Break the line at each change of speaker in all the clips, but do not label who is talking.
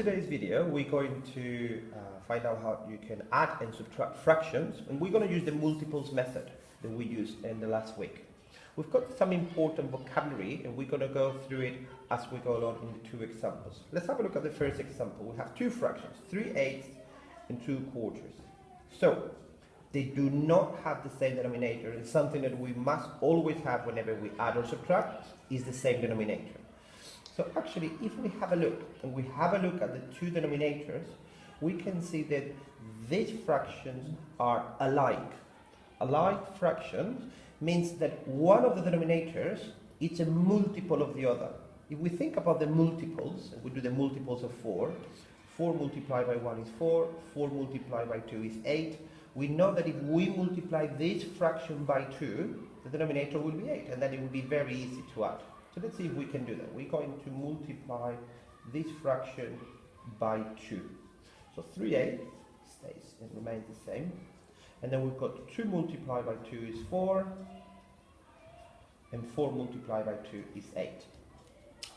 In today's video, we're going to find out how you can add and subtract fractions, and we're going to use the multiples method that we used in the last week. We've got some important vocabulary, and we're going to go through it as we go along in the two examples. Let's have a look at the first example. We have two fractions, 3/8 and 2/4. So, they do not have the same denominator, and something that we must always have whenever we add or subtract is the same denominator. So actually, if we have a look, and we have a look at the two denominators, we can see that these fractions are alike. Alike fractions means that one of the denominators is a multiple of the other. If we think about the multiples, we do the multiples of 4. 4 multiplied by 1 is 4, 4 multiplied by 2 is 8. We know that if we multiply this fraction by 2, the denominator will be 8, and then it will be very easy to add. So let's see if we can do that. We're going to multiply this fraction by 2. So 3/8 stays and remains the same. And then we've got 2 multiplied by 2 is 4. And 4 multiplied by 2 is 8.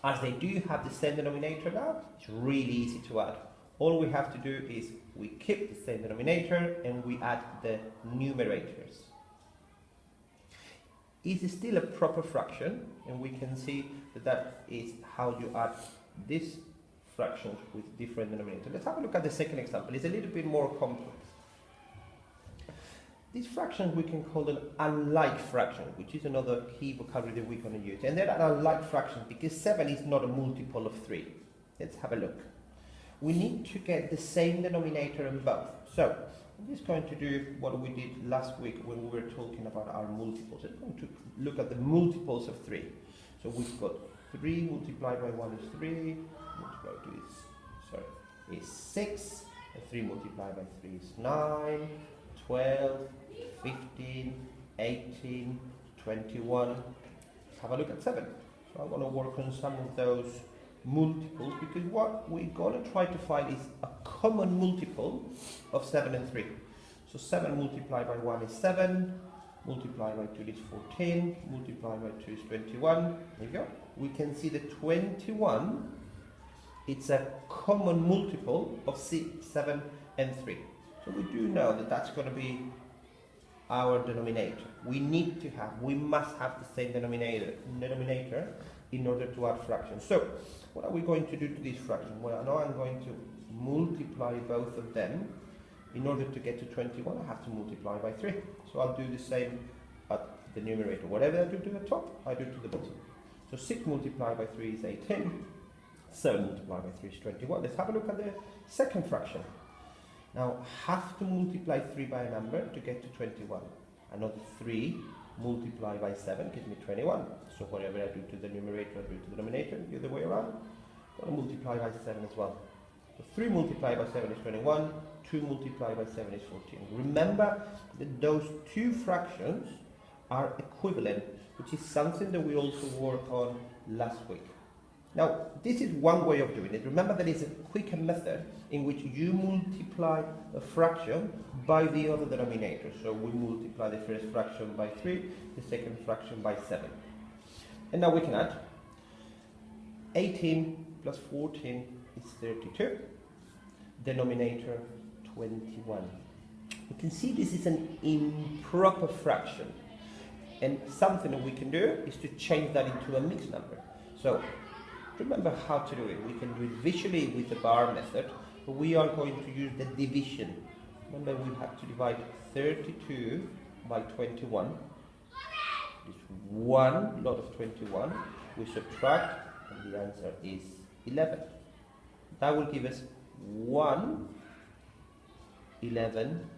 As they do have the same denominator now, it's really easy to add. All we have to do is we keep the same denominator and we add the numerators. It's still a proper fraction, and we can see that that is how you add these fractions with different denominators. Let's have a look at the second example. It's a little bit more complex. These fractions we can call an unlike fraction, which is another key vocabulary that we're going to use. And they're an unlike fraction because 7 is not a multiple of 3. Let's have a look. We need to get the same denominator in both. So, I'm just going to do what we did last week when we were talking about our multiples. I'm going to look at the multiples of 3. So we've got 3 multiplied by 1 is 3, multiplied by 2 is 6, and 3 multiplied by 3 is 9, 12, 15, 18, 21. Let's have a look at 7. So I'm going to work on some of those multiples, because what we're going to try to find is a common multiple of 7 and 3. So 7 multiplied by 1 is 7, multiplied by 2 is 14, multiplied by 2 is 21. There you go. We can see that 21, it's a common multiple of 6, 7 and 3. So we do know that that's going to be our denominator. We must have the same denominator in order to add fractions. So, what are we going to do to this fraction? Well, now I'm going to multiply both of them. In order to get to 21, I have to multiply by 3. So I'll do the same at the numerator. Whatever I do to the top, I do to the bottom. So 6 multiplied by 3 is 18. 7 multiplied by 3 is 21. Let's have a look at the second fraction. Now, I have to multiply 3 by a number to get to 21. Another 3 multiplied by 7 gives me 21. So whatever I do to the numerator, I do to the denominator, the other way around. I'm going to multiply by 7 as well. So 3 multiplied by 7 is 21, 2 multiplied by 7 is 14. Remember that those two fractions are equivalent, which is something that we also worked on last week. Now, this is one way of doing it. Remember that it's a quicker method in which you multiply a fraction by the other denominator. So we multiply the first fraction by 3, the second fraction by 7. And now we can add 18 plus 14 is 32. Denominator 21. You can see this is an improper fraction. And something that we can do is to change that into a mixed number. So, remember how to do it. We can do it visually with the bar method, but we are going to use the division. Remember, we have to divide 32 by 21. It's one lot of 21. We subtract, and the answer is 11. That will give us 1, 11,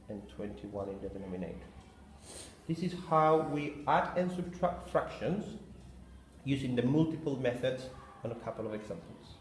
and 21 in the denominator. This is how we add and subtract fractions using the multiple methods on a couple of examples.